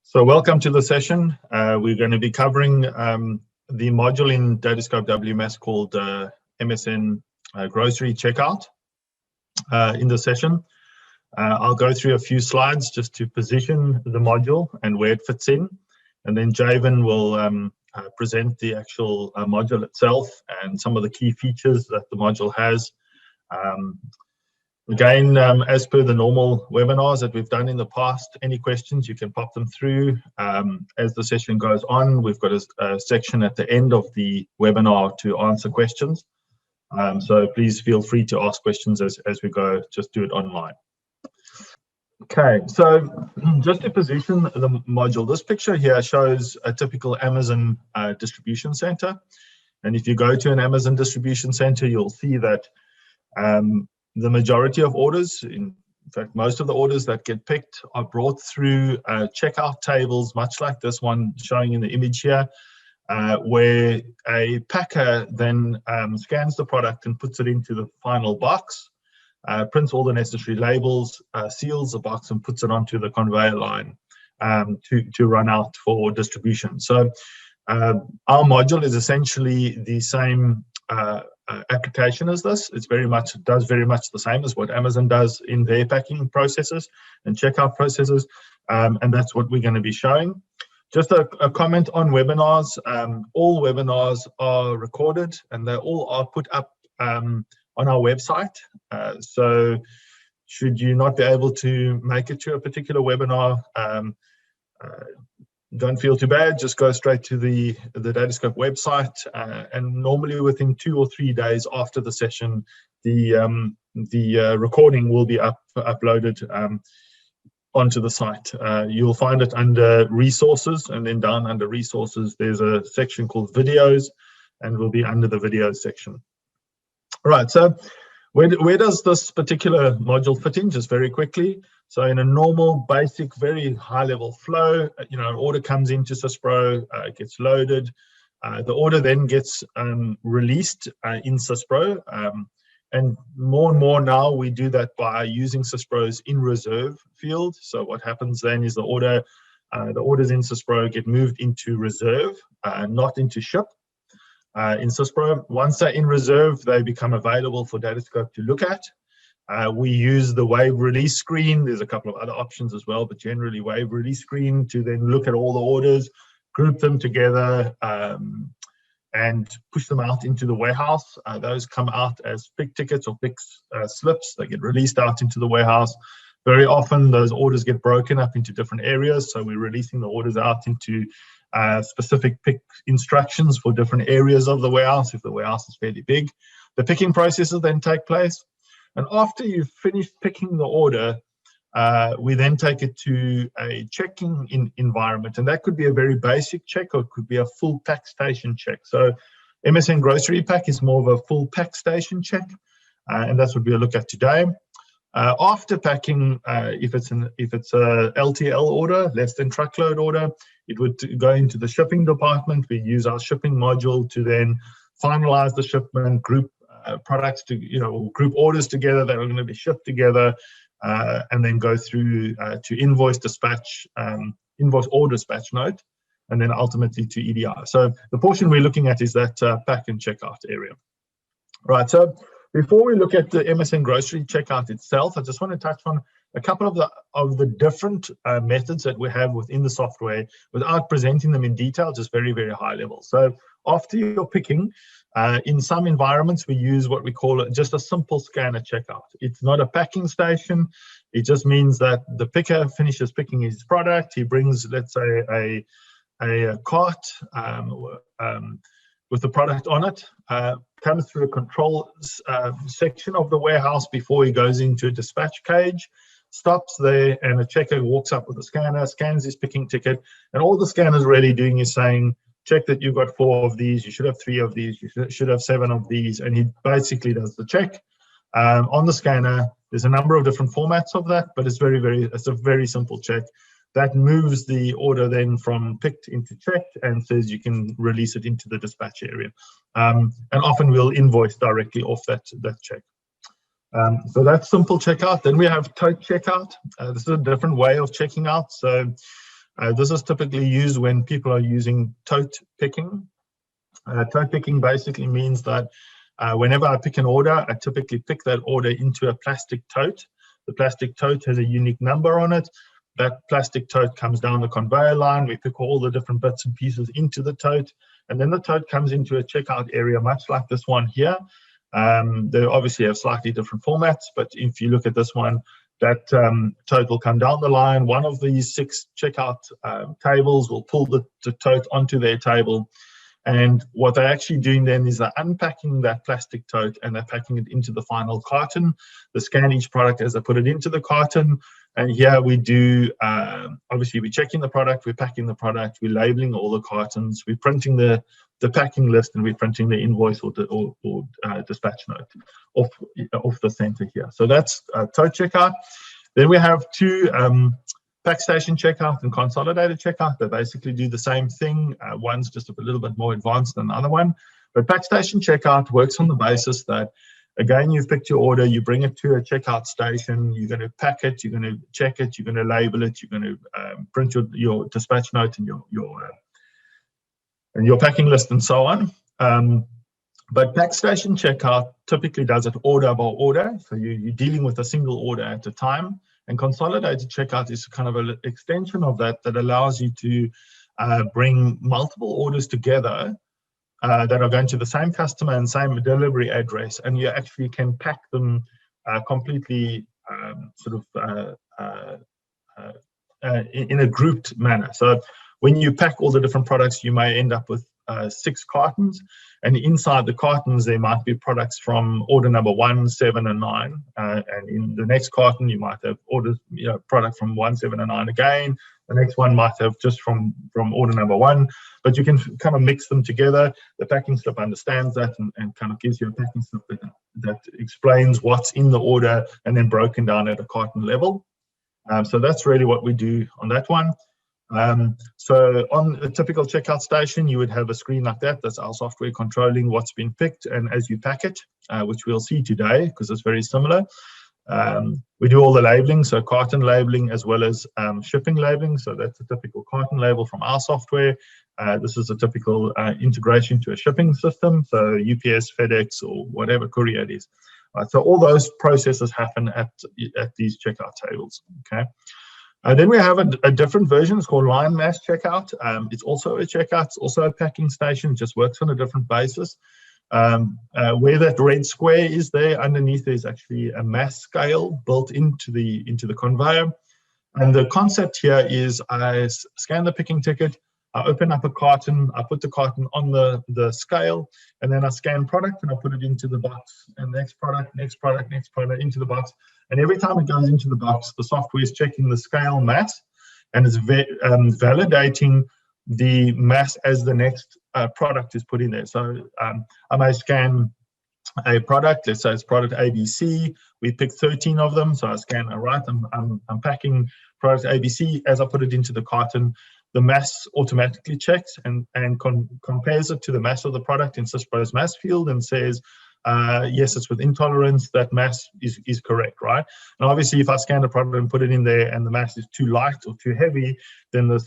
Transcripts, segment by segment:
So welcome to the session. We're going to be covering the module in DATASCOPE WMS called MSN Grocery Checkout in the session. I'll go through a few slides just to position the module and where it fits in. And then Javen will present the actual module itself and some of the key features that the module has. Again, as per the normal webinars that we've done in the past, any questions, you can pop them through. As the session goes on, we've got a section at the end of the webinar to answer questions. So please feel free to ask questions as we go, just do it online. Okay, so just to position the module, this picture here shows a typical Amazon distribution center. And if you go to an Amazon distribution center, you'll see that the majority of orders, in fact, most of the orders that get picked are brought through checkout tables, much like this one showing in the image here, where a packer then scans the product and puts it into the final box, prints all the necessary labels, seals the box and puts it onto the conveyor line to run out for distribution. So our module is essentially the same application as this. It does very much the same as what Amazon does in their packing processes and checkout processes, and that's what we're going to be showing. Just a comment on webinars. All webinars are recorded and they all are put up on our website. So should you not be able to make it to a particular webinar, don't feel too bad, just go straight to the DATASCOPE website, and normally within 2 or 3 days after the session, the recording will be uploaded onto the site. You'll find it under resources, and then down under resources there's a section called videos, and will be under the videos section. All right, so where does this particular module fit in? Just very quickly. So in a normal, basic, very high-level flow, an order comes into Syspro, gets loaded. The order then gets released in Syspro. And more now, we do that by using Syspro's in reserve field. So what happens then is the orders in Syspro get moved into reserve, not into ship. In Syspro, once they're in reserve, they become available for DATASCOPE to look at. We use the wave release screen. There's a couple of other options as well, but generally wave release screen to then look at all the orders, group them together, and push them out into the warehouse. Those come out as pick tickets or pick slips. They get released out into the warehouse. Very often those orders get broken up into different areas, so we're releasing the orders out into specific pick instructions for different areas of the warehouse if the warehouse is fairly big. The picking processes then take place, and after you've finished picking the order, we then take it to a checking environment, and that could be a very basic check or it could be a full pack station check. So MSN Grocery Pack is more of a full pack station check, and that's what we'll look at today. After packing, if it's a LTL order, less than truckload order, it would go into the shipping department. We use our shipping module to then finalize the shipment, group products to, group orders together that are going to be shipped together, and then go through to invoice dispatch, invoice or dispatch note, and then ultimately to EDI. So the portion we're looking at is that pack and checkout area. Right, so before we look at the MSN Grocery Checkout itself, I just want to touch on a couple of the different methods that we have within the software without presenting them in detail, just very, very high level. So after you're picking, in some environments, we use what we call just a simple scanner checkout. It's not a packing station. It just means that the picker finishes picking his product. He brings, let's say, a cart with the product on it, comes through a control section of the warehouse before he goes into a dispatch cage, stops there, and a checker walks up with a scanner, scans his picking ticket, and all the scanner's really doing is saying, check that you've got 4 of these, you should have 3 of these, you should have 7 of these, and he basically does the check. On the scanner, there's a number of different formats of that, but it's a very simple check. That moves the order then from picked into checked and says you can release it into the dispatch area. And often we'll invoice directly off that check. So that's simple checkout. Then we have tote checkout. This is a different way of checking out. So This is typically used when people are using tote picking. Tote picking basically means that whenever I pick an order, I typically pick that order into a plastic tote. The plastic tote has a unique number on it. That plastic tote comes down the conveyor line. We pick all the different bits and pieces into the tote, and then the tote comes into a checkout area, much like this one here. They obviously have slightly different formats, but if you look at this one, that tote will come down the line. One of these 6 checkout tables will pull the tote onto their table. And what they're actually doing then is they're unpacking that plastic tote and they're packing it into the final carton. They scan each product as they put it into the carton. And here we do, obviously we're checking the product, we're packing the product, we're labeling all the cartons, we're printing the packing list, and we're printing the invoice or dispatch note off the center here. So that's tote checkout. Then we have 2 pack station checkout and consolidated checkout. They basically do the same thing. One's just a little bit more advanced than the other one. But pack station checkout works on the basis that, again, you've picked your order, you bring it to a checkout station, you're going to pack it, you're going to check it, you're going to label it, you're going to print your dispatch note and your packing list and so on. But pack station checkout typically does it order by order. So you're dealing with a single order at a time. And consolidated checkout is kind of an extension of that allows you to bring multiple orders together that are going to the same customer and same delivery address, and you actually can pack them completely in a grouped manner. So when you pack all the different products, you may end up with 6 cartons, and inside the cartons there might be products from order number 1, 7, and 9, and in the next carton you might have orders, product from 1, 7, and 9 again. The next one might have just from order number 1, but you can kind of mix them together. The packing slip understands that and kind of gives you a packing slip that explains what's in the order and then broken down at a carton level. So that's really what we do on that one. So on a typical checkout station, you would have a screen like that. That's our software controlling what's been picked, and as you pack it, which we'll see today because it's very similar. We do all the labeling, so carton labeling as well as shipping labeling. So that's a typical carton label from our software. This is a typical integration to a shipping system, so UPS, FedEx, or whatever courier it is. So all those processes happen at these checkout tables. Okay. Then we have a different version. It's called line mass checkout. It's also a checkout. It's also a packing station. It just works on a different basis. Where that red square is there, underneath there's actually a mass scale built into the conveyor. And the concept here is I scan the picking ticket, I open up a carton, I put the carton on the scale, and then I scan product and I put it into the box, and next product into the box. And every time it goes into the box, the software is checking the scale mass and is validating the mass as the next product is put in there. So I may scan a product, let's say it's product ABC. We pick 13 of them, so I scan, all right, I'm packing product ABC. As I put it into the carton, the mass automatically checks and compares it to the mass of the product in Cispro's mass field and says, yes, it's within tolerance, that mass is correct, right? And obviously, if I scan the product and put it in there and the mass is too light or too heavy, then the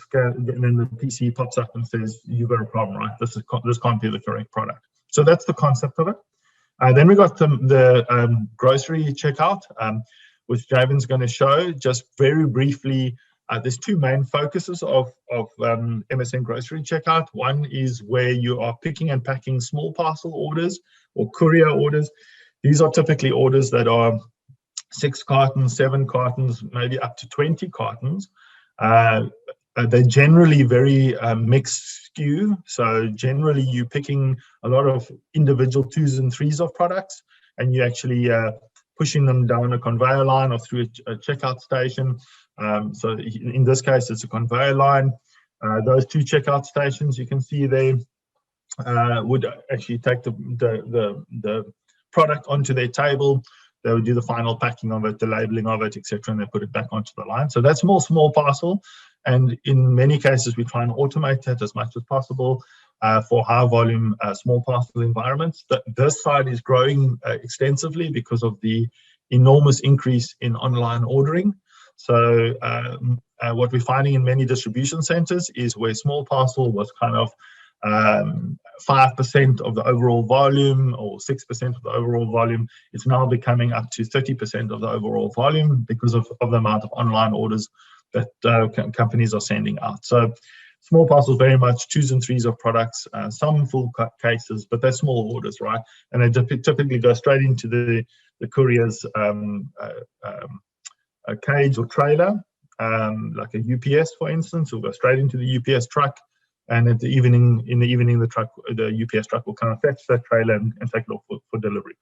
PC pops up and says, you've got a problem, right? This can't be the correct product. So that's the concept of it. Then we got the grocery checkout, which Javin's going to show just very briefly. There's 2 main focuses of MSN grocery checkout. One is where you are picking and packing small parcel orders or courier orders. These are typically orders that are 6 cartons, 7 cartons, maybe up to 20 cartons. They're generally very mixed SKU. So generally you're picking a lot of individual 2s and 3s of products, and you actually pushing them down a conveyor line or through a checkout station. So in this case, it's a conveyor line. Those 2 checkout stations you can see there would actually take the product onto their table. They would do the final packing of it, the labeling of it, etc., and they put it back onto the line. So that's more small parcel. And in many cases, we try and automate that as much as possible for high volume small parcel environments. This side is growing extensively because of the enormous increase in online ordering. So what we're finding in many distribution centers is where small parcel was kind of 5% of the overall volume or 6% of the overall volume, it's now becoming up to 30% of the overall volume because of the amount of online orders that companies are sending out. So small parcels very much 2s and 3s of products, some full cases, but they're small orders, right? And they typically go straight into the courier's a cage or trailer, like a UPS, for instance, will go straight into the UPS truck. And in the evening, the UPS truck will kind of fetch that trailer and take it off for delivery.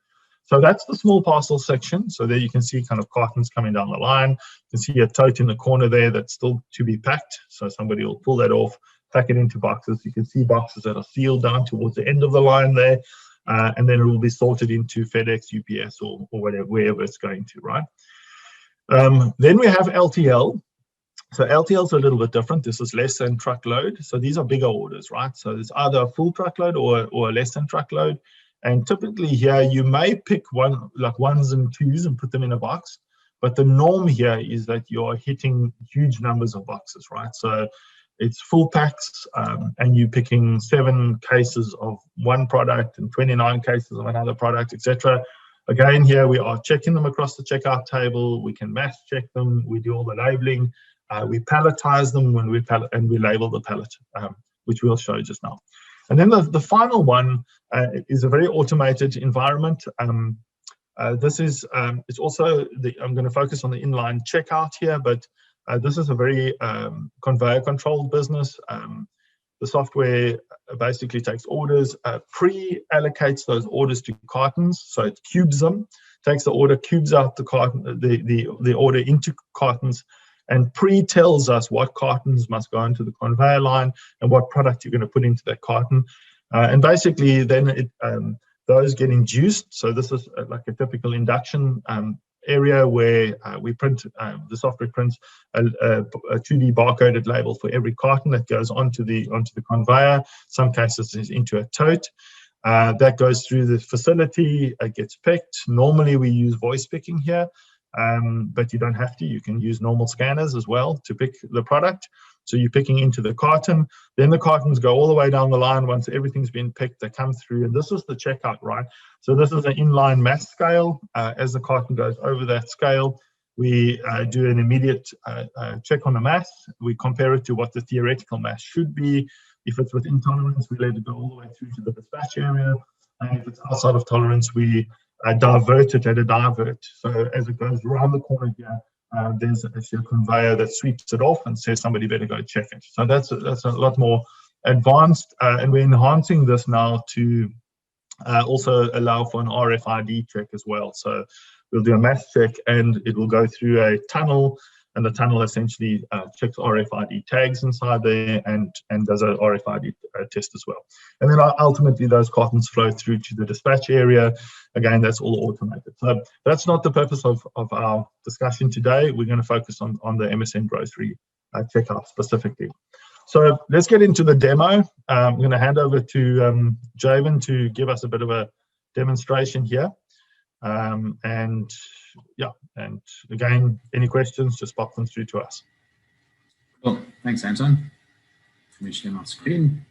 So that's the small parcel section. So there you can see kind of cartons coming down the line. You can see a tote in the corner there that's still to be packed. So somebody will pull that off, pack it into boxes. You can see boxes that are sealed down towards the end of the line there. And then it will be sorted into FedEx, UPS, or wherever it's going to, right? Then we have LTL. So LTL is a little bit different. This is less than truckload. So these are bigger orders, right? So it's either a full truckload or a less than truckload. And typically here, you may pick like 1s and 2s and put them in a box. But the norm here is that you're hitting huge numbers of boxes, right? So it's full packs and you're picking 7 cases of one product and 29 cases of another product, etc. Again, here we are checking them across the checkout table. We can mass check them. We do all the labeling. We palletize them when we label the pallet, which we'll show just now. And then the final one is a very automated environment. This is it's also I'm going to focus on the inline checkout here, but this is a very conveyor controlled business. The software basically takes orders, pre-allocates those orders to cartons, so it cubes them, takes the order, cubes out the carton, the order into cartons, and pre-tells us what cartons must go into the conveyor line and what product you're going to put into that carton. And basically then those get induced. So this is like a typical induction area where we print, the software prints a 2D barcoded label for every carton that goes onto the conveyor. Some cases is into a tote. That goes through the facility, it gets picked. Normally we use voice picking here. But you don't have to. You can use normal scanners as well to pick the product. So you're picking into the carton. Then the cartons go all the way down the line. Once everything's been picked, they come through. And this is the checkout, right? So this is an inline mass scale. As the carton goes over that scale, we do an immediate check on the mass. We compare it to what the theoretical mass should be. If it's within tolerance, we let it go all the way through to the dispatch area. And if it's outside of tolerance, we divert it at a divert. So as it goes around the corner here, there's actually a conveyor that sweeps it off and says somebody better go check it. So that's a lot more advanced, and we're enhancing this now to also allow for an RFID check as well. So we'll do a mass check and it will go through a tunnel, and the tunnel essentially checks RFID tags inside there and does a RFID test as well. And then ultimately those cartons flow through to the dispatch area. Again, that's all automated. So that's not the purpose of our discussion today. We're going to focus on the MSN grocery checkout specifically. So let's get into the demo. I'm going to hand over to Javen to give us a bit of a demonstration here. And again, any questions, just pop them through to us. Cool. Thanks, Anton. Let me share my screen.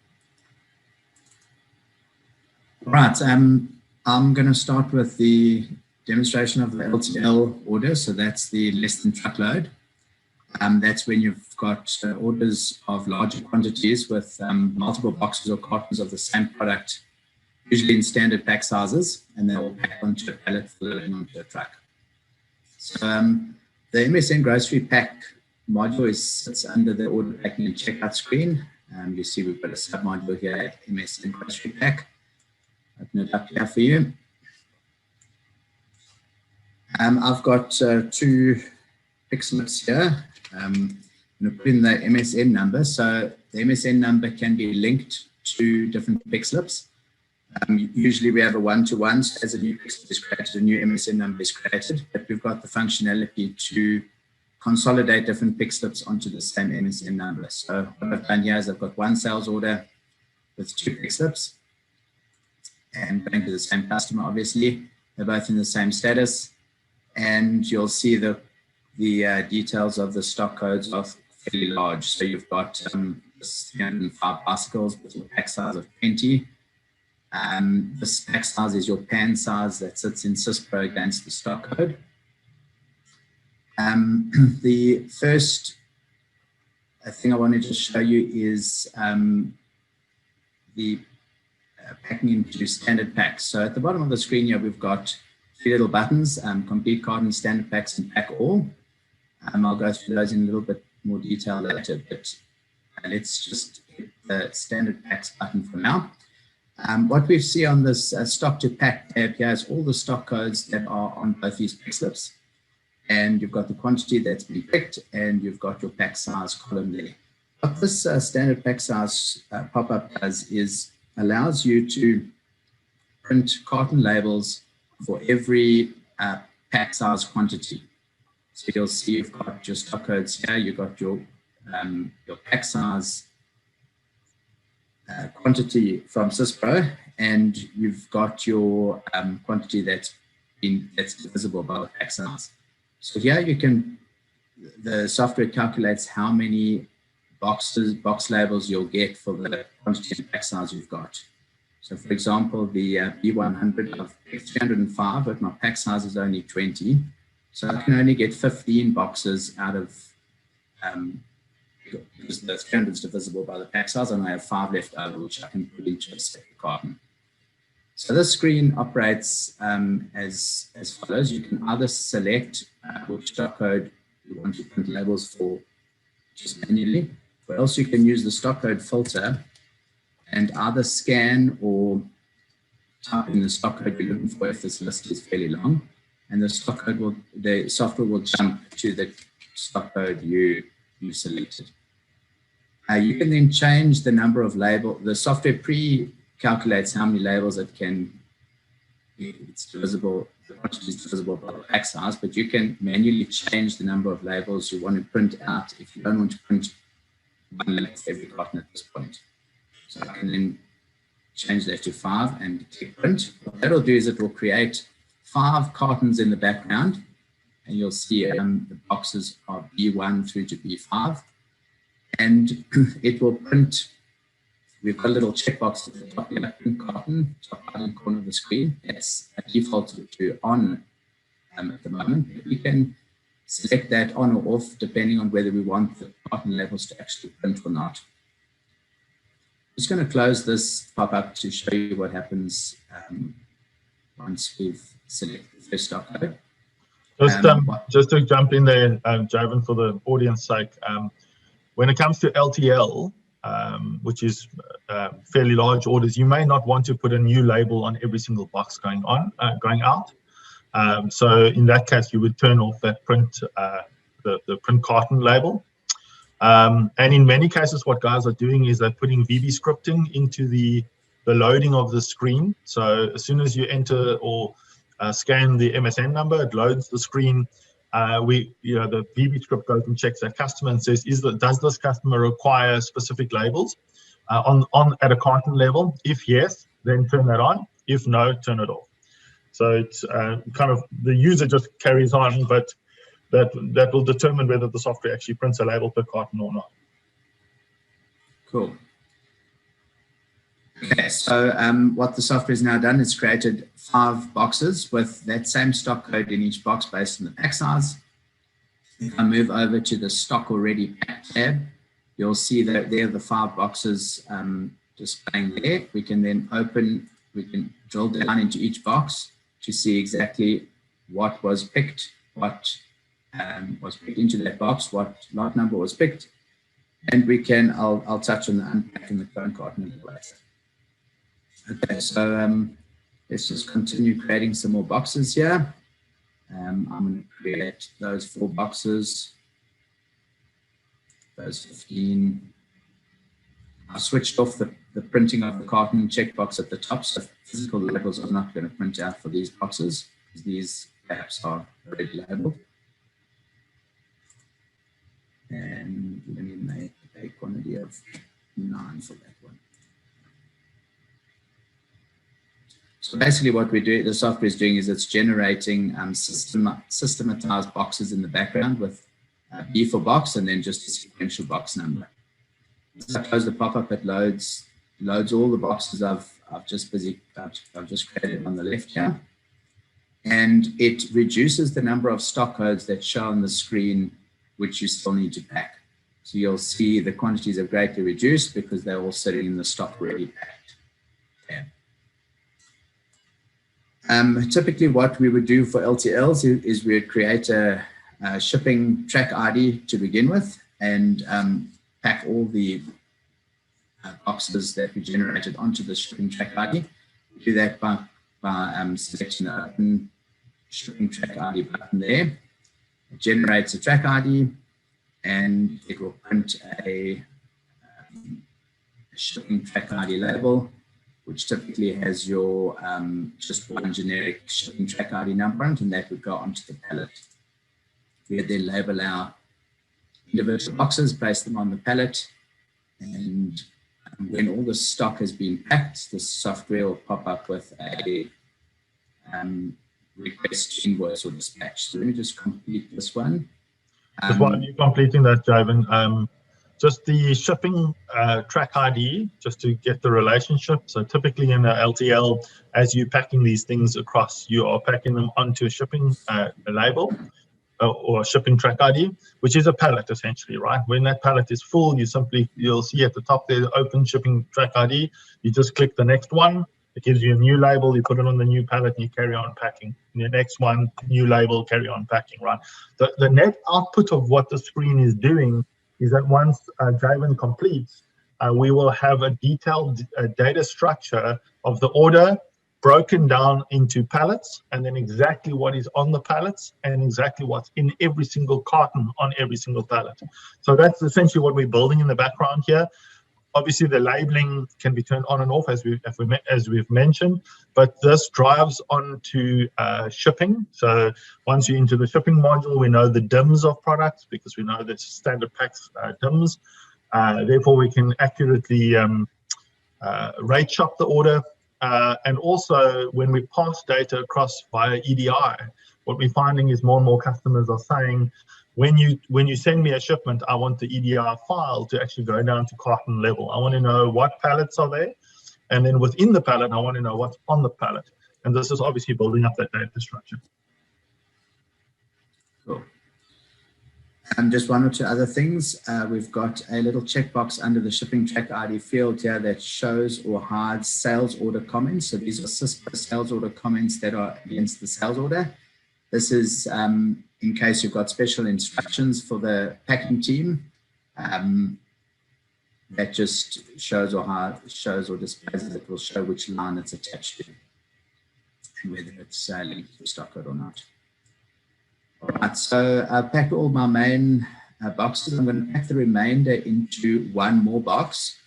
Right. I'm going to start with the demonstration of the LTL order. So that's the less than truckload. That's when you've got orders of larger quantities with multiple boxes or cartons of the same product, usually in standard pack sizes, and they'll pack onto a pallet for loading onto a truck. So the MSN grocery pack module sits under the order packing and checkout screen. You see we've got a sub-module here, MSN grocery pack. Open it up here for you. I've got 2 pick slips here. I'm going to put in the MSN number. So the MSN number can be linked to different pick slips. Usually we have a one-to-one, so as a new pick slip is created, a new MSN number is created, but we've got the functionality to consolidate different pick slips onto the same MSN number. So what I've done here is I've got one sales order with 2 pick slips and going to the same customer, obviously. They're both in the same status, and you'll see the details of the stock codes of fairly large. So you've got 305 bicycles with your pack size of 20. This pack size is your pan size that sits in SysPro against the stock code. The first thing I wanted to show you is the packing into standard packs. So at the bottom of the screen here, we've got 3 little buttons, complete carton, standard packs, and pack all. I'll go through those in a little bit more detail later, but let's just hit the standard packs button for now. What we see on this stock to pack tab here is all the stock codes that are on both these pack slips. And you've got the quantity that's been picked, and you've got your pack size column there. What this standard pack size pop-up does is allows you to print carton labels for every pack size quantity. So you'll see you've got your stock codes here, you've got your pack size quantity from SysPro, and you've got your quantity that's divisible by the pack size. So here the software calculates how many box labels you'll get for the quantity and pack size you've got. So for example, the B100 of 305, but my pack size is only 20. So I can only get 15 boxes out of, because the 300 is divisible by the pack size, and I have 5 left over, which I can put into a separate carton. So this screen operates as follows. You can either select which stock code you want to print labels for just manually, or else you can use the stock code filter and either scan or type in the stock code you're looking for if this list is fairly long, and the software will jump to the stock code you selected. You can then change the number of labels. The software pre-calculates how many labels it's divisible, the quantity is divisible by the pack size, but you can manually change the number of labels you want to print out if you don't want to print one label for every carton at this point. So I can then change that to 5 and click print. What that'll do is it will create 5 cartons in the background, and you'll see the boxes are B1 through to B5, and it will print. We've got a little checkbox at the top here, print carton, top right corner of the screen. It's defaulted to on at the moment. We can select that on or off depending on whether we want the carton labels to actually print or not. I'm just going to close this pop-up to show you what happens once we've selected the first stock code. Just to jump in there, Javan, for the audience sake, when it comes to LTL, which is fairly large orders, you may not want to put a new label on every single box going out. So in that case, you would turn off that print, the print carton label. And in many cases, what guys are doing is they're putting VB scripting into the loading of the screen. So as soon as you enter or scan the MSN number, it loads the screen. The VB script goes and checks that customer and says, does this customer require specific labels at a carton level? If yes, then turn that on. If no, turn it off. So it's kind of the user just carries on, but that will determine whether the software actually prints a label per carton or not. Cool. Okay, so what the software has now done is created 5 boxes with that same stock code in each box based on the pack size. If I move over to the stock already packed tab, you'll see that there are the 5 boxes displaying there. We can then drill down into each box to see exactly what was picked, what was picked into that box, what lot number was picked, and we can, I'll touch on the unpacking the clone carton in a little later. Okay, so let's just continue creating some more boxes here. I'm going to create those 4 boxes, those 15. I switched off the printing of the carton checkbox at the top, so physical labels are not going to print out for these boxes, because these perhaps are already labeled. And let me make a quantity of 9 for that one. So basically what we do, the software is doing is it's generating systematized boxes in the background with B for box, and then just a sequential box number. So I close the pop-up, it loads all the boxes I've just created on the left here. And it reduces the number of stock codes that show on the screen, which you still need to pack. So you'll see the quantities have greatly reduced because they're all sitting in the stock ready packed tab. Typically what we would do for LTLs is we would create a shipping track ID to begin with, and pack all the boxes that we generated onto the shipping track ID. We do that by selecting the open shipping track ID button there. It generates a track ID, and it will print a shipping track ID label, which typically has your just one generic shipping track ID number, and that would go onto the pallet. We would then label our individual boxes, place them on the pallet, and when all the stock has been packed, the software will pop up with a request to invoice or dispatch. So let me just complete this one. Just while you're completing that, Javan, just the shipping track ID, just to get the relationship. So typically in a LTL, as you're packing these things across, you are packing them onto a shipping label or a shipping track ID, which is a pallet essentially, right? When that pallet is full, you'll see at the top there, open shipping track ID. You just click the next one. It gives you a new label, you put it on the new pallet, and you carry on packing. And the next one, new label, carry on packing, right? The net output of what the screen is doing is that once Javan completes, we will have a detailed data structure of the order broken down into pallets, and then exactly what is on the pallets and exactly what's in every single carton on every single pallet. So that's essentially what we're building in the background here. Obviously, the labeling can be turned on and off as we've mentioned, but this drives on to shipping. So once you're into the shipping module, we know the DIMs of products because we know the standard packs DIMs. Therefore, we can accurately rate shop the order. And also, when we pass data across via EDI, what we're finding is more and more customers are saying, when you send me a shipment, I want the EDI file to actually go down to carton level. I want to know what pallets are there, and then within the pallet, I want to know what's on the pallet. And this is obviously building up that data structure. Cool. Just one or two other things. We've got a little checkbox under the shipping track ID field here that shows or hides sales order comments. So these are CISPA sales order comments that are against the sales order. This is in case you've got special instructions for the packing team. That just shows or displays it. It will show which line it's attached to and whether it's linked to stock code or not. All right, so I've packed all my main boxes. I'm going to pack the remainder into one more box.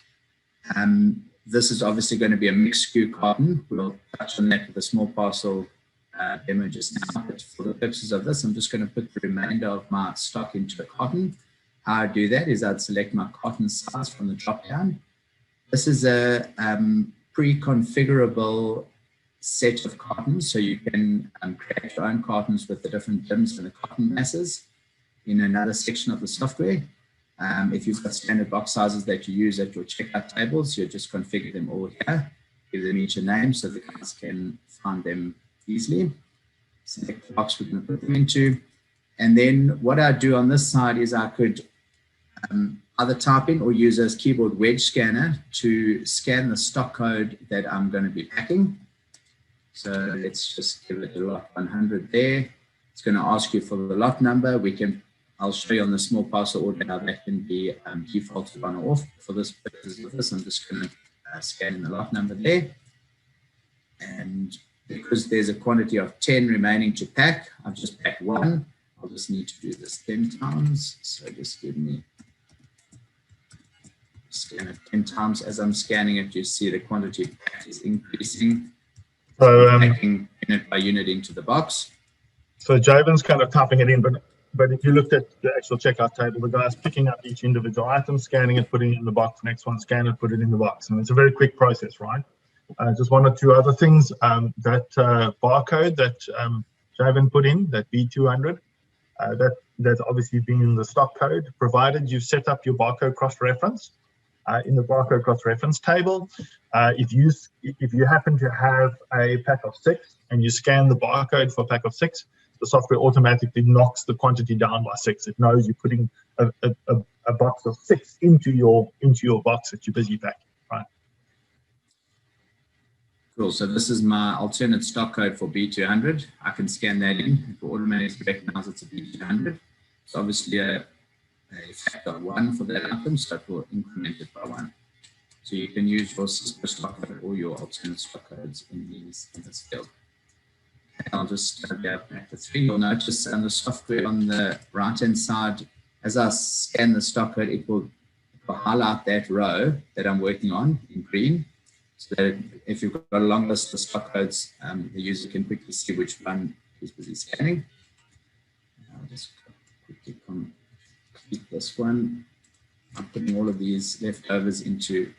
This is obviously going to be a mixed SKU carton. We'll touch on that with a small parcel demo just now. But for the purposes of this, I'm just going to put the remainder of my stock into a carton. How I do that is I'd select my carton size from the drop down. This is a pre-configurable set of cartons, so you can create your own cartons with the different DIMs and the carton masses in another section of the software. If you've got standard box sizes that you use at your checkout tables, you just configure them all here, give them each a name so the guys can find them easily. Select the box we're going to put them into. And then what I do on this side is I could either type in or use a keyboard wedge scanner to scan the stock code that I'm going to be packing. So let's just give it a lot 100 there. It's going to ask you for the lot number. I'll show you on the small parcel order how that can be defaulted on or off. For this purpose of this, I'm just going to scan in the lot number there. And because there's a quantity of 10 remaining to pack, I've just packed one. I'll just need to do this 10 times. So just give me scan it 10 times. As I'm scanning it, you see the quantity packed is increasing. So packing unit by unit into the box. So Javan's kind of typing it in, but if you looked at the actual checkout table, the guy's picking up each individual item, scanning it, putting it in the box. Next one, scan it, put it in the box, and it's a very quick process, right? Just one or two other things. That barcode that Javan put in, that B200, That's obviously been in the stock code, provided you've set up your barcode cross-reference. In the barcode cross-reference table, if you happen to have a pack of 6 and you scan the barcode for a pack of 6, the software automatically knocks the quantity down by 6. It knows you're putting a box of 6 into your box that you're busy packing, right? Cool. So this is my alternate stock code for B200. I can scan that in. It will automatically recognize it's a B200. It's obviously a factor of 1 for that item, so it will increment it by 1. So you can use your Cisco stock code or your alternate stock codes in this field. Okay, I'll just go back to 3. You'll notice on the software on the right-hand side, as I scan the stock code, it will highlight that row that I'm working on in green. So that if you've got a long list of stock codes, the user can quickly see which one is busy scanning. I'll just quickly complete this one. I'm putting all of these leftovers into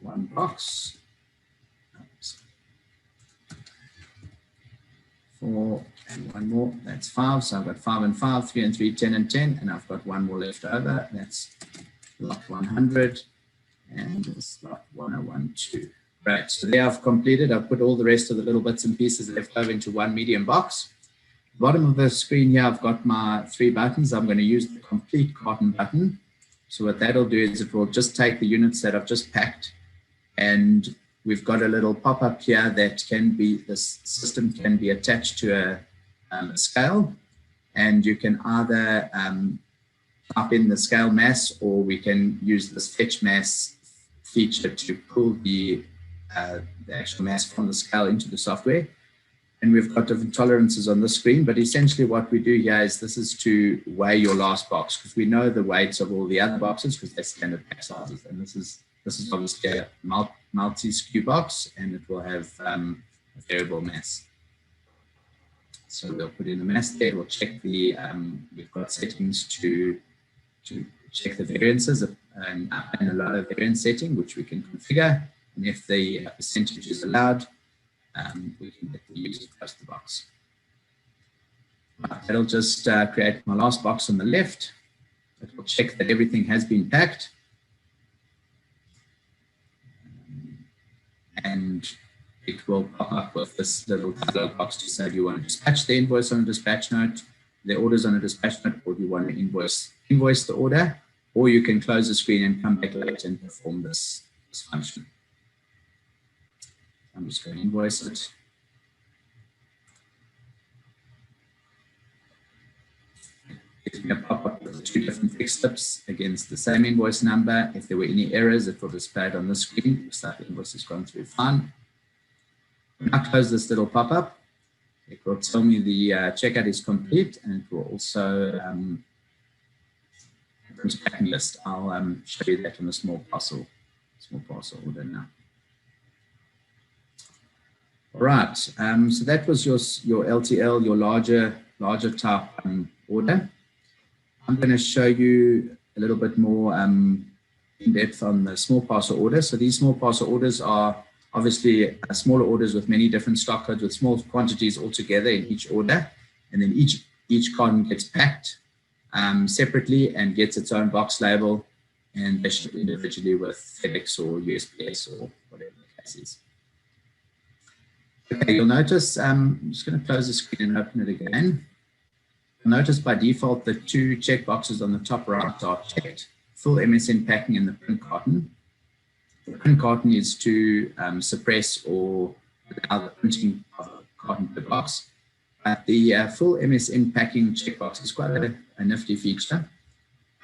one box. 4 and 1 more, that's 5. So I've got 5 and 5, 3 and 3, 10 and 10, and I've got 1 more left over. That's lot 100. And this lot 1012. Right, so there I've completed. I've put all the rest of the little bits and pieces left over into one medium box. Bottom of the screen here, I've got my 3 buttons. I'm going to use the complete carton button. So what that'll do is it will just take the units that I've just packed, and we've got a little pop-up here that can be, this system can be attached to a scale, and you can either type in the scale mass, or we can use this fetch mass feature to pull the actual mass from the scale into the software. And we've got different tolerances on the screen, but essentially what we do here is this is to weigh your last box, because we know the weights of all the other boxes because they're standard pack sizes. And this is obviously a multi-SKU box, and it will have a variable mass. So we'll put in the mass there. We'll check the, we've got settings to check the variances and a lower variance setting, which we can configure. And if the percentage is allowed, we can let the user close the box. That'll just create my last box on the left. It will check that everything has been packed. And it will pop up with this little dialog box to say, do you want to dispatch the invoice on a dispatch note, the orders on a dispatch note, or do you want to invoice the order, or you can close the screen and come back later and perform this function. I'm just going to invoice it. Gives me a pop-up with 2 different fixed slips against the same invoice number. If there were any errors, it will display it on the screen. Looks like the invoice has gone through fine. When I close this little pop-up, it will tell me the checkout is complete, and it will also print a packing list. I'll show you that on a small parcel order now. All right, so that was your LTL, your larger type order. I'm going to show you a little bit more in depth on the small parcel order. So these small parcel orders are obviously smaller orders with many different stock codes with small quantities all together in each order, and then each carton gets packed separately and gets its own box label, and they ship individually with FedEx or USPS or whatever the case is. Okay, you'll notice, I'm just going to close the screen and open it again. You'll notice by default the 2 checkboxes on the top right are checked: full MSN packing and the print carton. The print carton is to suppress or allow the printing of a carton per box. But the full MSN packing checkbox is quite a nifty feature.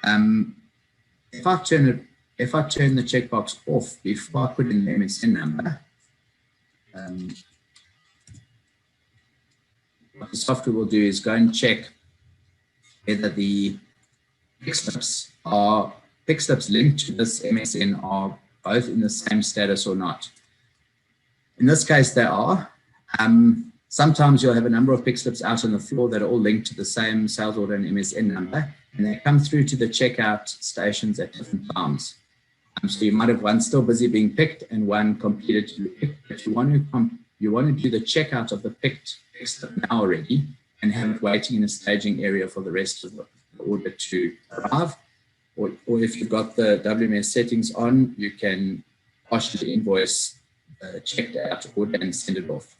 If I turn the checkbox off before I put in the MSN number, what the software will do is go and check whether the pick slips linked to this MSN are both in the same status or not. In this case, they are. Sometimes you'll have a number of pick slips out on the floor that are all linked to the same sales order and MSN number, and they come through to the checkout stations at different times. So you might have one still busy being picked and one completed to be picked, but you want to do the checkout of the picked pick slip now already, and have it waiting in a staging area for the rest of the order to arrive. Or if you've got the WMS settings on, you can partially invoice the checked out order and send it off.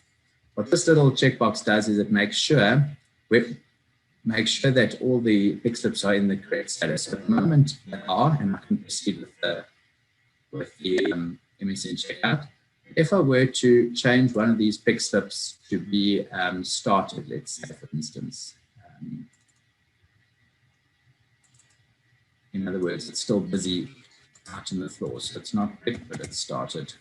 What this little checkbox does is it makes sure that all the pick slips are in the correct status. So at the moment they are, and I can proceed with the MSN checkout. If I were to change one of these pick slips to be started, let's say for instance, in other words, it's still busy out on the floor, so it's not picked, but it's started.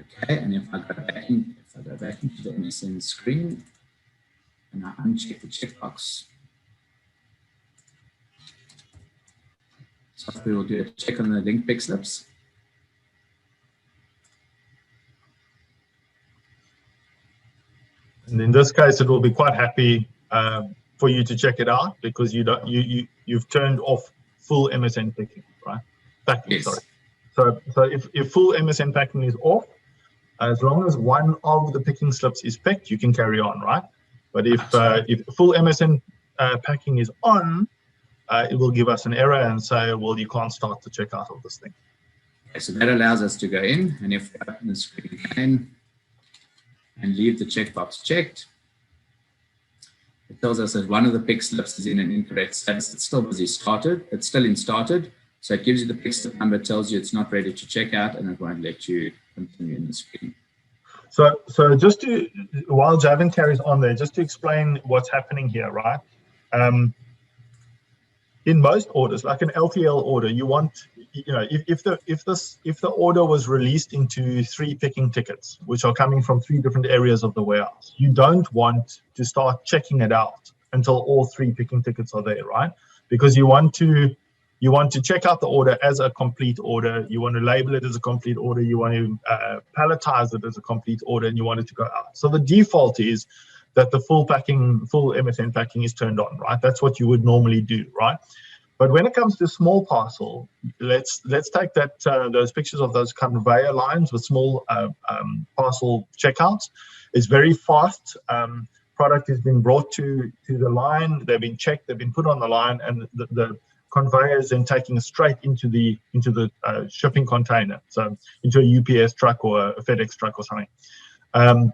Okay, and if I go back into the MSN screen and I uncheck the checkbox, software will do a check on the link pick slips. And in this case, it will be quite happy for you to check it out because you've turned off full MSN picking, right? Packing, yes. Sorry. So if full MSN packing is off, as long as one of the picking slips is picked, you can carry on, right? But if full MSN packing is on, it will give us an error and say, well, you can't start the checkout of this thing. Okay, so that allows us to go in, and if we open the screen again and leave the checkbox checked, it tells us that one of the pick slips is in an incorrect status. It's still busy started. It's still in started. So it gives you the pick slip number, tells you it's not ready to check out, and it won't let you continue in the screen. So just to, while Javin carries on there, just to explain what's happening here, right? In most orders, like an LTL order, you want, if the order was released into 3 picking tickets, which are coming from 3 different areas of the warehouse, you don't want to start checking it out until all 3 picking tickets are there, right? Because you want to check out the order as a complete order. You want to label it as a complete order. You want to palletize it as a complete order, and you want it to go out. So the default is that the full MSN packing is turned on, right? That's what you would normally do, right? But when it comes to small parcel, let's take that those pictures of those conveyor lines with small parcel checkouts. It's very fast. Product has been brought to the line. They've been checked. They've been put on the line, and the conveyor is then taking it straight into the shipping container, so into a UPS truck or a FedEx truck or something.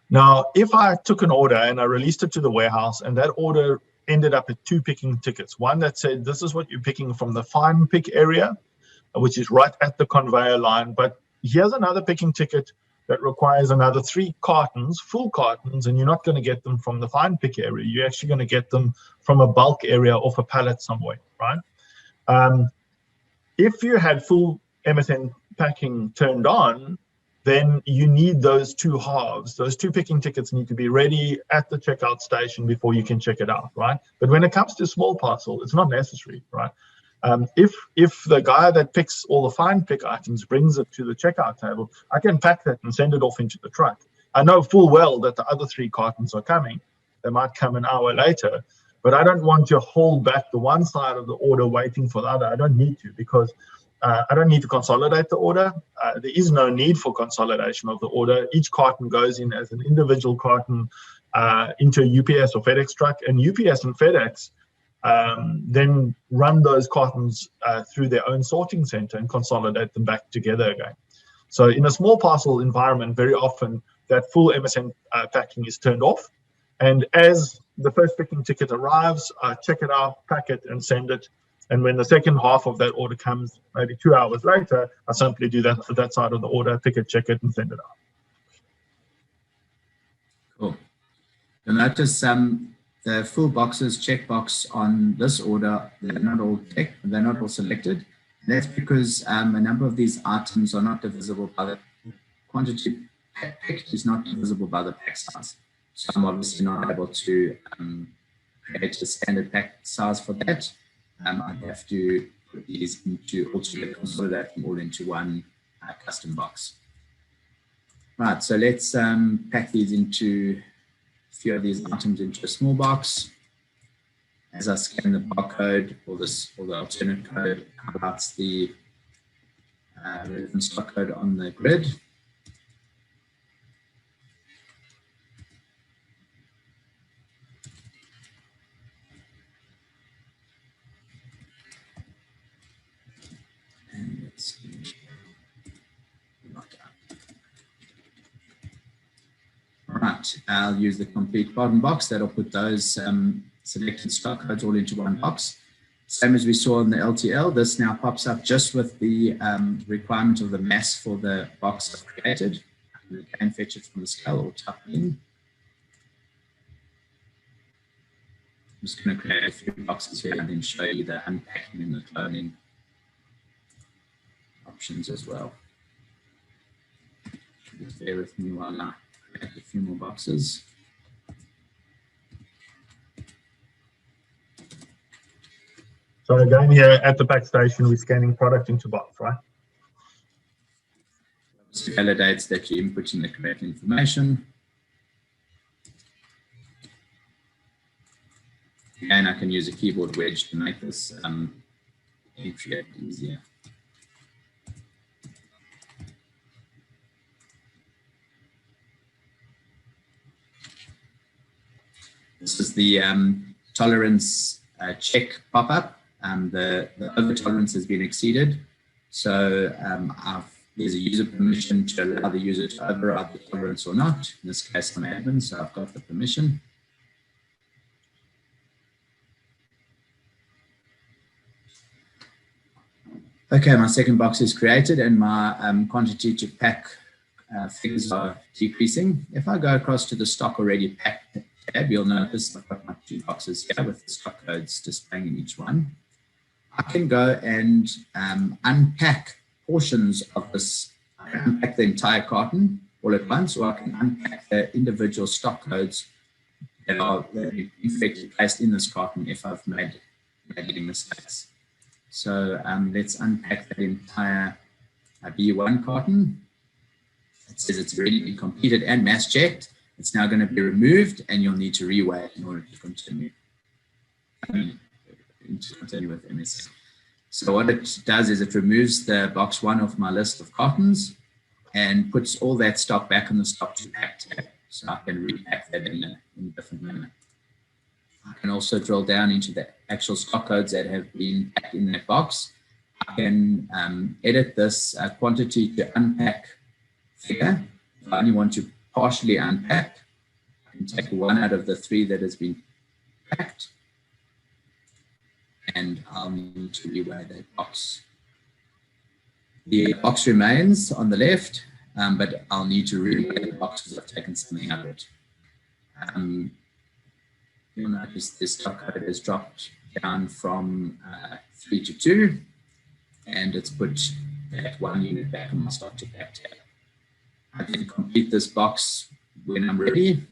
Now, if I took an order and I released it to the warehouse, and that order ended up at 2 picking tickets, one that said this is what you're picking from the fine pick area, which is right at the conveyor line, but here's another picking ticket that requires another 3 cartons, full cartons, and you're not going to get them from the fine pick area. You're actually going to get them from a bulk area off a pallet somewhere, right? If you had full MSN packing turned on, then you need those 2 halves. Those 2 picking tickets need to be ready at the checkout station before you can check it out, right? But when it comes to small parcel, it's not necessary, right? If the guy that picks all the fine pick items brings it to the checkout table, I can pack that and send it off into the truck. I know full well that the other 3 cartons are coming. They might come an hour later, but I don't want to hold back the one side of the order waiting for the other. I don't need to, because I don't need to consolidate the order. There is no need for consolidation of the order. Each carton goes in as an individual carton into a UPS or FedEx truck, and UPS and FedEx then run those cartons through their own sorting center and consolidate them back together again. So in a small parcel environment, very often that full MSN packing is turned off. And as the first picking ticket arrives, I check it out, pack it, and send it. And when the second half of that order comes, maybe 2 hours later, I simply do that side of the order, pick it, check it, and send it out. Cool. You'll notice the full boxes checkbox on this order, they're not all ticked, they're not all selected. And that's because a number of these items are not divisible by the quantity picked is not divisible by the pack size. So I'm obviously not able to create a standard pack size for that. I'd have to put these into altogether, consolidate them all into one custom box. Right, so let's pack these into a few of these items into a small box. As I scan the barcode or the alternate code, highlights the relevant stock code on the grid. not, I'll use the complete carton box. That'll put those selected stock codes all into one box. Same as we saw in the LTL, this now pops up just with the requirement of the mass for the box I've created. You can fetch it from the scale or type in. I'm just going to create a few boxes here and then show you the unpacking and the cloning options as well. Just bear with me while I create a few more boxes. So again, here at the pack station, we're scanning product into box, right? This validates that you're inputting the correct information. And I can use a keyboard wedge to make this entry easier. This is the tolerance check pop-up. The over tolerance has been exceeded. So there's a user permission to allow the user to override the tolerance or not. In this case, I'm admin, so I've got the permission. Okay, my second box is created and my quantity to pack figures are decreasing. If I go across to the stock already packed tab, you'll notice I've got my 2 boxes here with the stock codes displaying in each one. I can go and unpack portions of this. I can unpack the entire carton all at once, or I can unpack the individual stock codes that are effectively placed in this carton if I've made any mistakes. So let's unpack that entire B1 carton. It says it's already been completed and mass checked. It's now going to be removed and you'll need to reweigh it in order to continue. With MSN. So what it does is it removes the box 1 off my list of cartons and puts all that stock back on the stock to pack tab. So I can repack that in a different manner. I can also drill down into the actual stock codes that have been packed in that box. I can edit this quantity to unpack figure. If I only want to partially unpack, I can take 1 out of the 3 that has been packed, and I'll need to reweigh that box. The box remains on the left, but I'll need to reweigh the box because I've taken something out of it. You'll notice this stock code has dropped down from 3 to 2, and it's put that 1 unit back on my stock to pack tab. I can complete this box when I'm ready,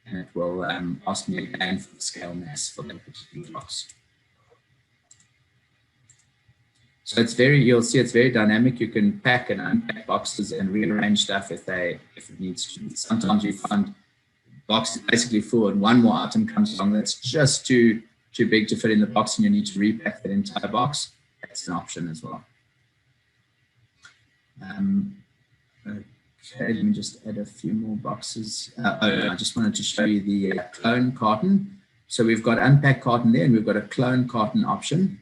and it will ask me again for the scale mass for that particular box. So it's you'll see it's very dynamic. You can pack and unpack boxes and rearrange stuff if it needs to. Sometimes you find box is basically full and one more item comes along that's just too big to fit in the box and you need to repack that entire box. That's an option as well. Okay, let me just add a few more boxes. I just wanted to show you the clone carton. So we've got unpack carton there and we've got a clone carton option.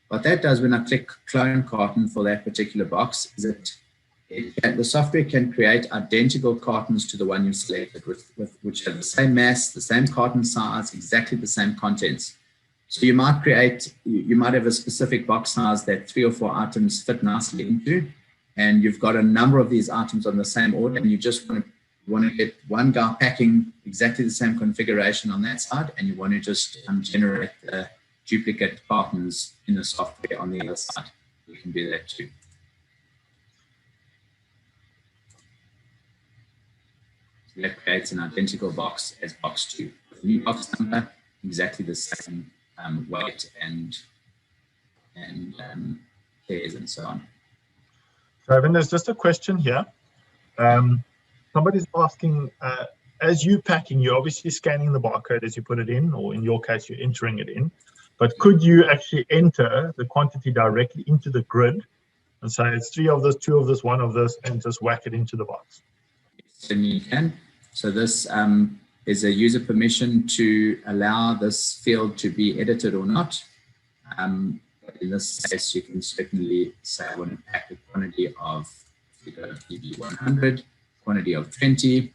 What that does when I click clone carton for that particular box is the software can create identical cartons to the one you selected which have the same mass, the same carton size, exactly the same contents. So you might have a specific box size that 3 or 4 items fit nicely into, and you've got a number of these items on the same order, and you just want to get one guy packing exactly the same configuration on that side, and you want to just generate the duplicate cartons in the software on the other side. You can do that too. So that creates an identical box as box 2. With a new box number, exactly the same weight and pairs and so on. So Evan, there's just a question here. Somebody's asking, as you packing, you're obviously scanning the barcode as you put it in, or in your case, you're entering it in. But could you actually enter the quantity directly into the grid and say it's 3 of this, 2 of this, 1 of this, and just whack it into the box? Yes, and you can. So this is a user permission to allow this field to be edited or not. In this case, you can certainly say I want to pack a quantity of, if you go to PB100, quantity of 20,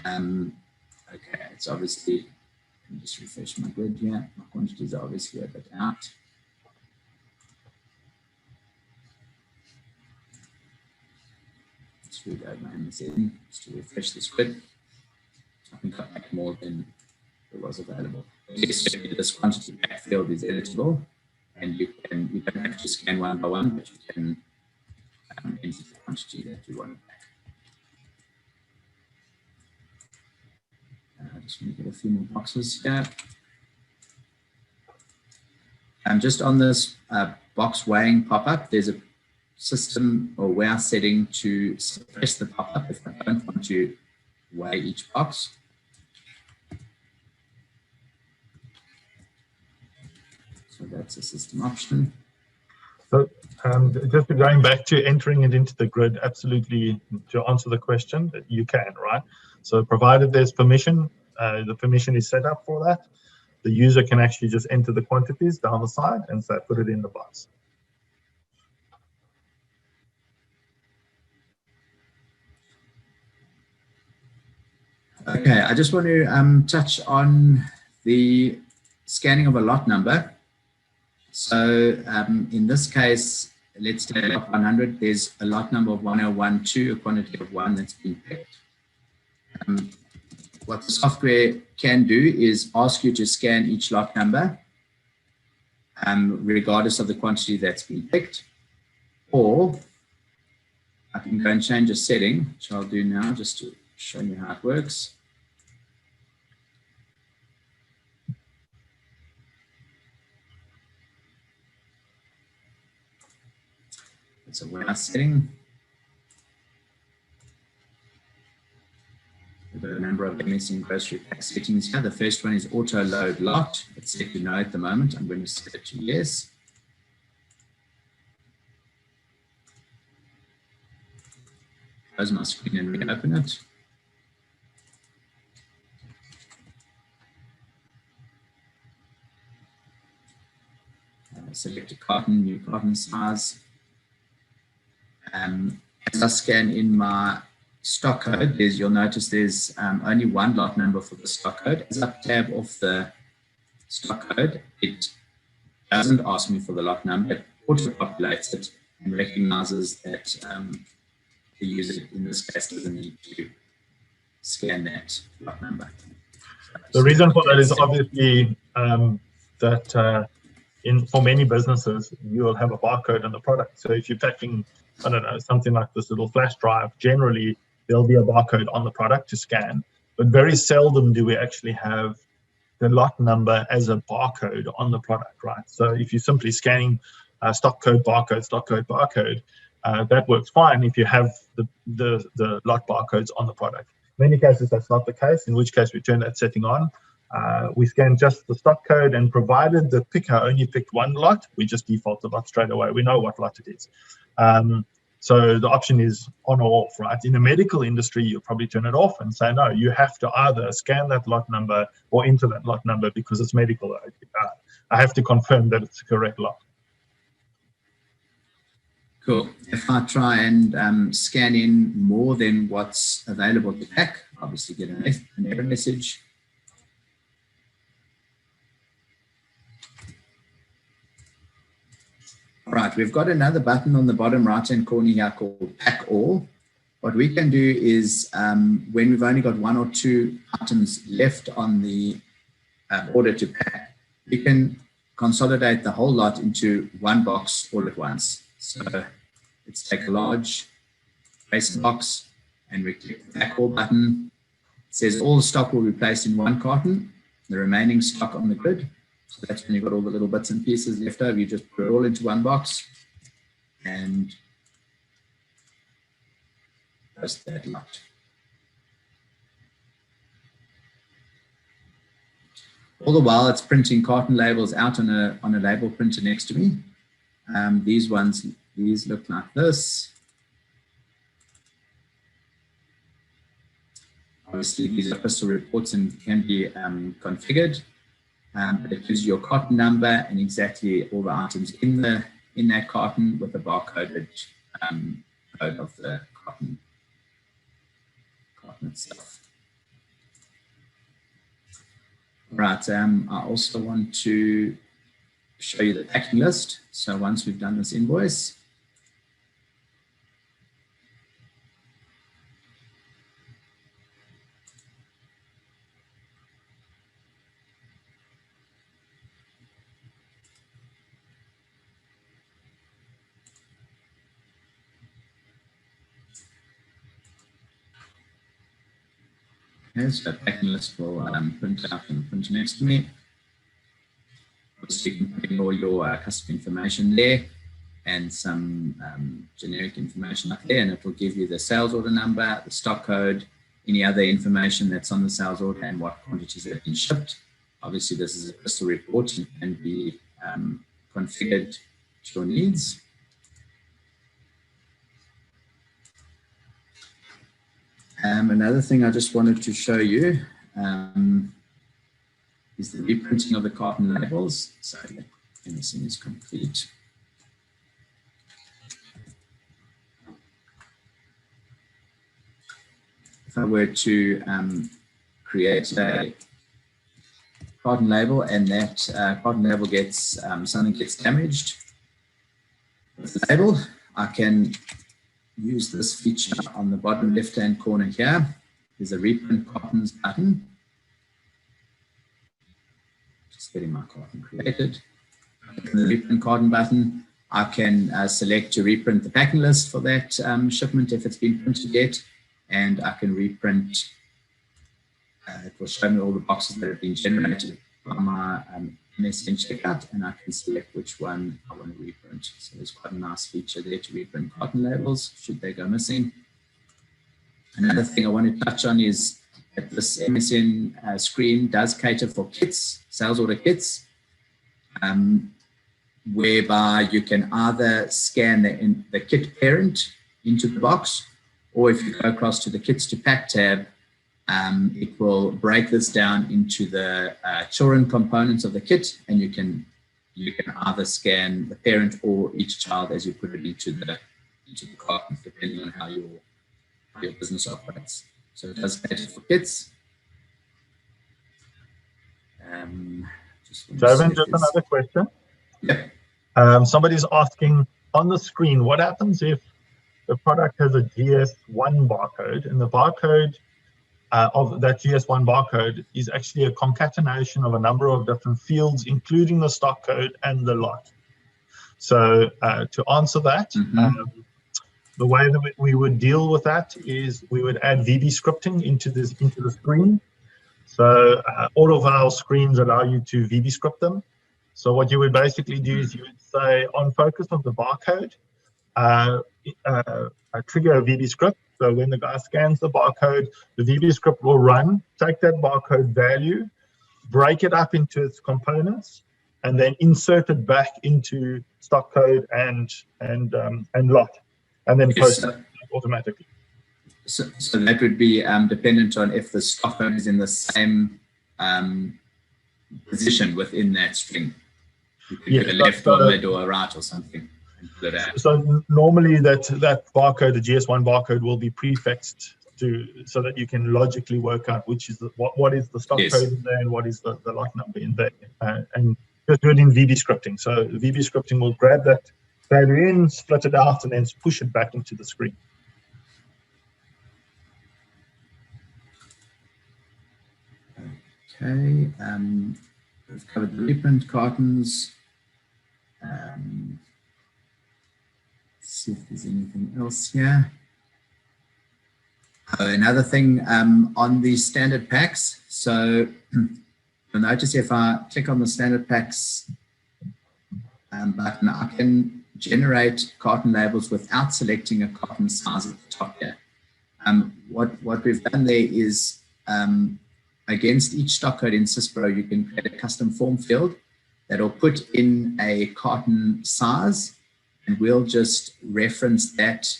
Okay, it's obviously, let me just refresh my grid here. My quantities are obviously a bit out. Let's reload my MSN just to refresh this grid. I think I've made more than it was available. Yes, this quantity pack field is editable, and you don't have to scan one by one, but you can enter the quantity that you want to pack. I just want to get a few more boxes here. Just on this box weighing pop-up, there's a system or warehouse setting to suppress the pop-up if I don't want to weigh each box. So that's a system option. So just going back to entering it into the grid, absolutely, to answer the question, that you can, right? So provided there's permission, the permission is set up for that, the user can actually just enter the quantities down the side and say, put it in the box. Okay, I just want to touch on the scanning of a lot number. So in this case, let's take lot 100. There's a lot number of 1012, a quantity of 1 that's been picked. What the software can do is ask you to scan each lot number, regardless of the quantity that's been picked. Or I can go and change a setting, which I'll do now just to show you how it works. It's a warehouse setting. We've got a number of MSN grocery pack settings here. The first one is auto load lot. It's set to no at the moment. I'm going to set it to yes. Close my screen and reopen it. Select a carton, new carton size. As I scan in my stock code, you'll notice there's only one lot number for the stock code. As I tab off the stock code, it doesn't ask me for the lot number. It auto-populates it and recognizes that the user, in this case, doesn't need to scan that lot number. The reason for that is obviously that for many businesses, you will have a barcode on the product. So if you're packing, I don't know, something like this little flash drive, generally there'll be a barcode on the product to scan, but very seldom do we actually have the lot number as a barcode on the product, right? So if you're simply scanning stock code, barcode, that works fine if you have the lot barcodes on the product. In many cases, that's not the case, in which case we turn that setting on. We scan just the stock code, and provided the picker only picked one lot, we just default the lot straight away. We know what lot it is. So the option is on or off, right? In the medical industry, you'll probably turn it off and say, no, you have to either scan that lot number or enter that lot number because it's medical. I have to confirm that it's the correct lot. Cool. If I try and scan in more than what's available to pack, obviously get an error message. All right, we've got another button on the bottom right-hand corner here called Pack All. What we can do is when we've only got 1 or 2 items left on the order to pack, we can consolidate the whole lot into one box all at once. So let's take a large base box and we click the Pack All button. It says all stock will be placed in one carton, the remaining stock on the grid. So that's when you've got all the little bits and pieces left over. You just put it all into one box and post that lot. All the while it's printing carton labels out on a label printer next to me. These look like this. Obviously these are crystal reports and can be configured. But it gives you your carton number and exactly all the items in that carton with the barcoded code of the carton itself. Right, I also want to show you the packing list. So once we've done this invoice, okay, so packing list will print out and print next to me. So you can put in all your customer information there and some generic information up there, and it will give you the sales order number, the stock code, any other information that's on the sales order, and what quantities have been shipped. Obviously, this is a crystal report and can be configured to your needs. Another thing I just wanted to show you is the reprinting of the carton labels. So MSN is complete. If I were to create a carton label and that carton label gets, something gets damaged with the label, I can use this feature on the bottom left-hand corner here. There's a reprint cartons button. Just getting my carton created. The reprint carton button, I can select to reprint the packing list for that shipment if it's been printed yet, and I can reprint. It will show me all the boxes that have been generated from my MSN checkout, and I can select which one I want to reprint. So there's quite a nice feature there to reprint carton labels should they go missing. Another thing I want to touch on is that this MSN screen does cater for kits, sales order kits, whereby you can either scan the kit parent into the box, or if you go across to the kits to pack tab, it will break this down into the children components of the kit, and you can either scan the parent or each child as you put it into the carton, depending on how your business operates. So it does cater for kits. Jovan, just another question. Yep. Somebody's asking on the screen, what happens if the product has a GS1 barcode, and the barcode of that GS1 barcode is actually a concatenation of a number of different fields, including the stock code and the lot. So to answer that, the way that we would deal with that is we would add VB scripting into the screen. So all of our screens allow you to VB script them. So what you would basically do is you would say on focus of the barcode, trigger a VB script. So when the guy scans the barcode, the VB script will run, take that barcode value, break it up into its components, and then insert it back into stock code and lot, and then post it automatically. So that would be dependent on if the stock code is in the same position within that string. You could get a left or mid or a right or something. So normally that barcode, the GS1 barcode, will be prefixed so that you can logically work out which is what is the stock code in there and what is the lot number in there, and just do it in VB scripting. So VB scripting will grab that value in, split it out, and then push it back into the screen. Okay, we've covered the reprint cartons. See if there's anything else here. Another thing on the standard packs. So you'll notice if I click on the standard packs button, I can generate carton labels without selecting a carton size at the top here. What we've done there is against each stock code in Cispro, you can create a custom form field that will put in a carton size, and we'll just reference that.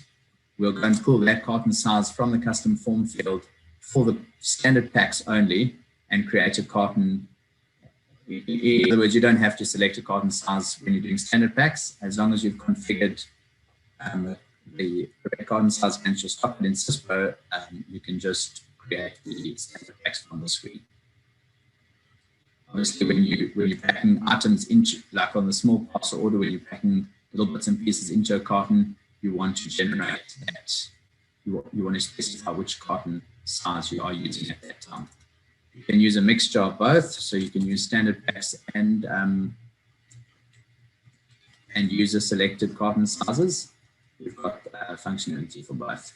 We'll go and pull that carton size from the custom form field for the standard packs only and create a carton. In other words, you don't have to select a carton size when you're doing standard packs, as long as you've configured the correct carton size against your stock code in Cispro, you can just create the standard packs on the screen. Obviously, when you're packing items into, like on the small parcel order, when you're packing little bits and pieces into a carton, you want to generate that. You want to specify which carton size you are using at that time. You can use a mixture of both, so you can use standard packs and user selected carton sizes. We've got functionality for both.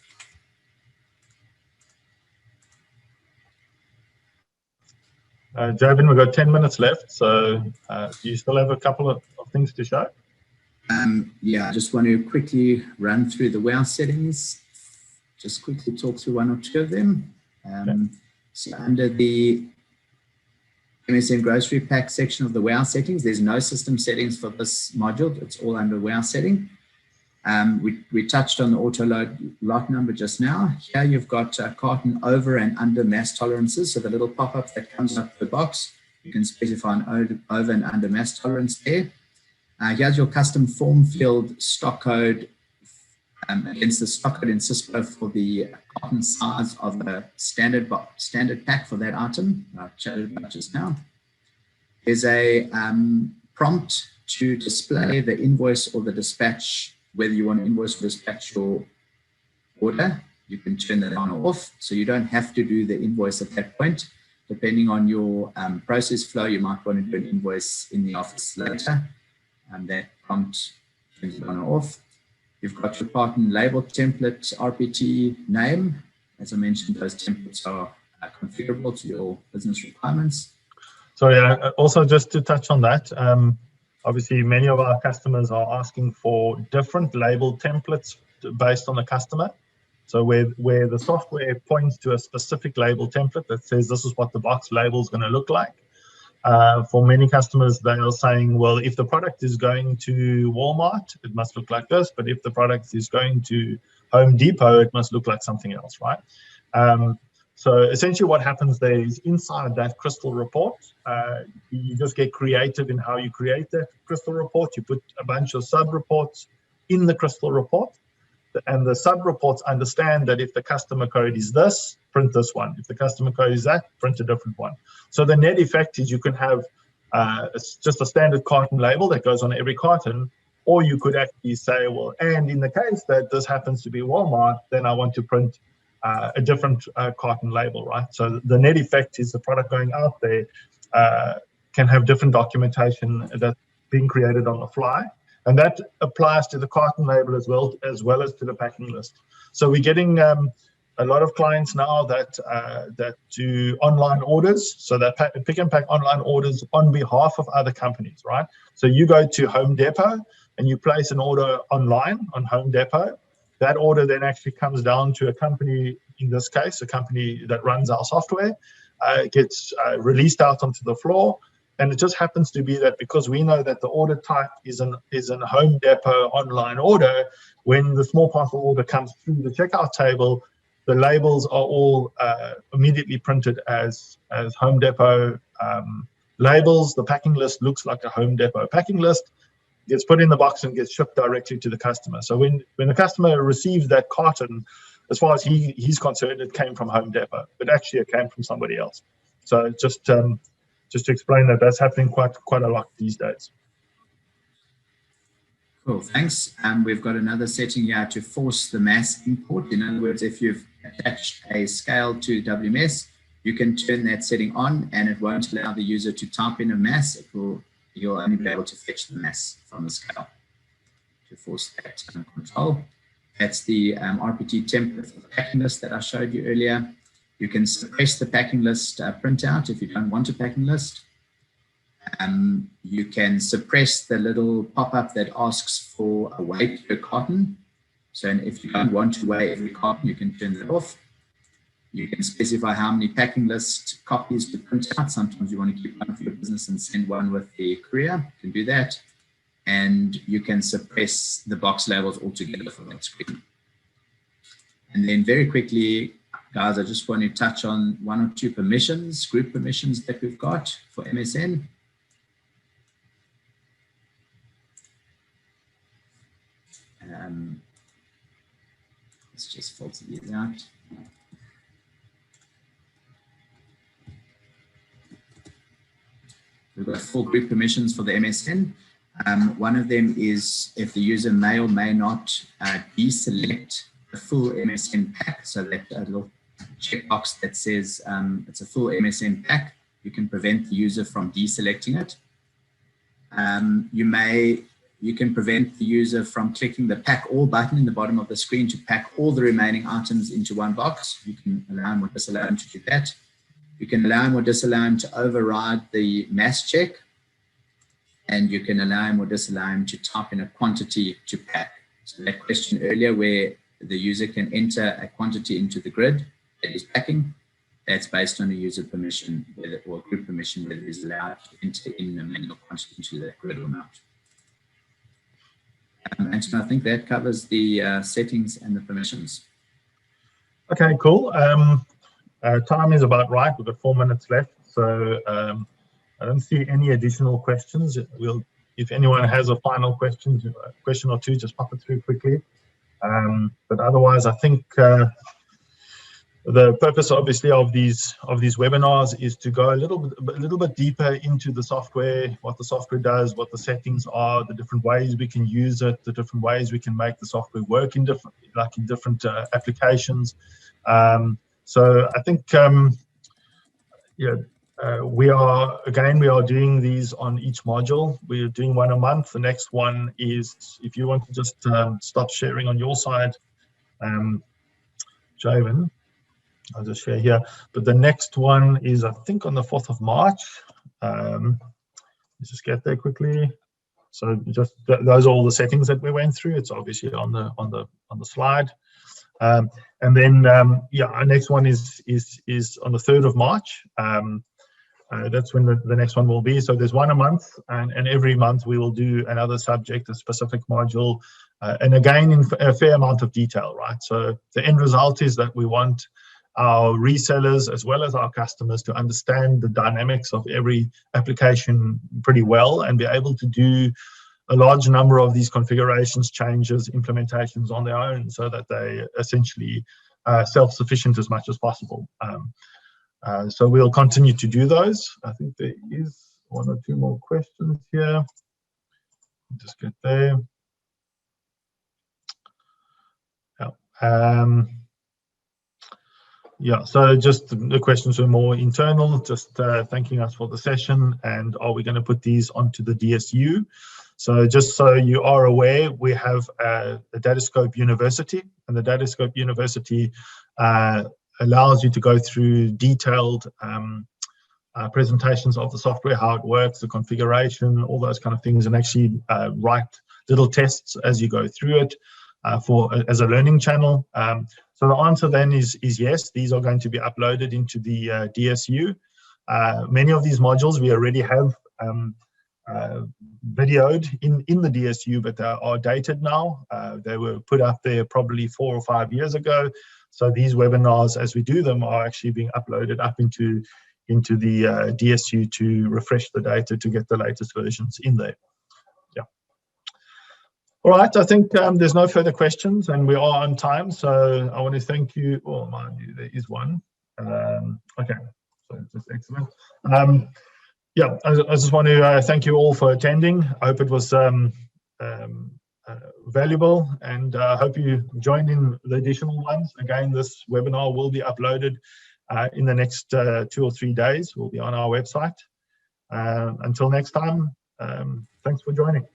Jabin, we've got 10 minutes left, so do you still have a couple of things to show? Yeah, I just want to quickly run through the warehouse settings. Just quickly talk through one or two of them. Okay. So under the MSN grocery pack section of the warehouse settings, there's no system settings for this module. It's all under warehouse setting. We touched on the auto load lot number just now. Here you've got carton over and under mass tolerances. So the little pop-up that comes up the box, you can specify an over and under mass tolerance there. Here's your custom form field stock code against the stock code in CISPO for the carton size of the standard pack for that item I chatted about just now. There's a prompt to display the invoice or the dispatch, whether you want to invoice or dispatch your order. You can turn that on or off, so you don't have to do the invoice at that point. Depending on your process flow, you might want to do an invoice in the office later, and that prompt turns it on or off. You've got your carton label template RPT name. As I mentioned, those templates are configurable to your business requirements. So yeah, also just to touch on that, obviously many of our customers are asking for different label templates based on the customer. So where the software points to a specific label template that says this is what the box label is going to look like. For many customers, they are saying, well, if the product is going to Walmart, it must look like this. But if the product is going to Home Depot, it must look like something else, right? So essentially what happens there is inside that crystal report, you just get creative in how you create that crystal report. You put a bunch of sub-reports in the crystal report. And the sub-reports understand that if the customer code is this, print this one. If the customer code is that, print a different one. So the net effect is you can have just a standard carton label that goes on every carton, or you could actually say, well, and in the case that this happens to be Walmart, then I want to print a different carton label, right? So the net effect is the product going out there can have different documentation that's being created on the fly. And that applies to the carton label as well as to the packing list. So we're getting a lot of clients now that do online orders. So that pick and pack online orders on behalf of other companies, right? So you go to Home Depot and you place an order online on Home Depot. That order then actually comes down to a company, in this case, a company that runs our software, gets released out onto the floor. And it just happens to be that because we know that the order type is an Home Depot online order, when the small parcel order comes through the checkout table, the labels are all immediately printed as Home Depot labels. The packing list looks like a Home Depot packing list, gets put in the box and gets shipped directly to the customer. So when the customer receives that carton, as far as he's concerned, it came from Home Depot, but actually it came from somebody else. So just to explain that, that's happening quite a lot these days. Cool, thanks. We've got another setting here to force the mass import. In other words, if you've attached a scale to WMS, you can turn that setting on and it won't allow the user to type in a mass. You'll only be able to fetch the mass from the scale to force that control. That's the RPT template for the packing list that I showed you earlier. You can suppress the packing list printout if you don't want a packing list. You can suppress the little pop-up that asks for a weight per carton. So if you don't want to weigh every carton, you can turn that off. You can specify how many packing list copies to print out. Sometimes you want to keep one for your business and send one with the courier. You can do that. And you can suppress the box labels altogether for that screen. And then very quickly, guys, I just want to touch on one or two permissions, group permissions that we've got for MSN. Let's just filter these out. we've got 4 group permissions for the MSN. One of them is if the user may or may not deselect the full MSN pack, so that little checkbox that says it's a full MSN pack, you can prevent the user from deselecting it. You can prevent the user from clicking the pack all button in the bottom of the screen to pack all the remaining items into one box. You can allow him or disallow him to do that. You can allow him or disallow him to override the mass check. And you can allow him or disallow him to type in a quantity to pack. So that question earlier where the user can enter a quantity into the grid that is packing, that's based on a user permission or group permission whether it is allowed to enter in a manual quantity into that grid or not. And so I think that covers the settings and the permissions. Okay, cool. Time is about right. We've got 4 minutes left. So I don't see any additional questions. If anyone has a final question or two, just pop it through quickly. But otherwise, I think the purpose, obviously, of these webinars is to go a little bit deeper into the software, what the software does, what the settings are, the different ways we can use it, the different ways we can make the software work in different applications. So I think we are doing these on each module. We're doing one a month. The next one is, if you want to just stop sharing on your side, Javen, I'll just share here. But the next one is, I think, on the 4th of March. Let's just get there quickly. So just those are all the settings that we went through. It's obviously on the slide. And then our next one is on the 3rd of March. That's when the next one will be. So there's one a month, and every month we will do another subject, a specific module, and again in a fair amount of detail, right? So the end result is that we want our resellers as well as our customers to understand the dynamics of every application pretty well and be able to do a large number of these configurations, changes, implementations on their own, so that they essentially self-sufficient as much as possible. So we'll continue to do those. I think there is 1 or 2 more questions here. Just get there. So just the questions were more internal, just thanking us for the session, and are we going to put these onto the DSU? So just so you are aware, we have a DATASCOPE University, and the DATASCOPE University allows you to go through detailed presentations of the software, how it works, the configuration, all those kind of things, and actually write little tests as you go through it as a learning channel. So the answer then is yes, these are going to be uploaded into the DSU. Many of these modules we already have videoed in the DSU, but they are dated now. They were put up there probably 4 or 5 years ago. So these webinars, as we do them, are actually being uploaded up into the DSU to refresh the data to get the latest versions in there. Yeah. All right, I think there's no further questions and we are on time. So I want to thank you. Oh, mind you, there is one. Okay, so that's excellent. Yeah, I just want to thank you all for attending. I hope it was valuable, and I hope you join in the additional ones. Again, this webinar will be uploaded in the next 2 or 3 days. Will be on our website. Until next time, thanks for joining.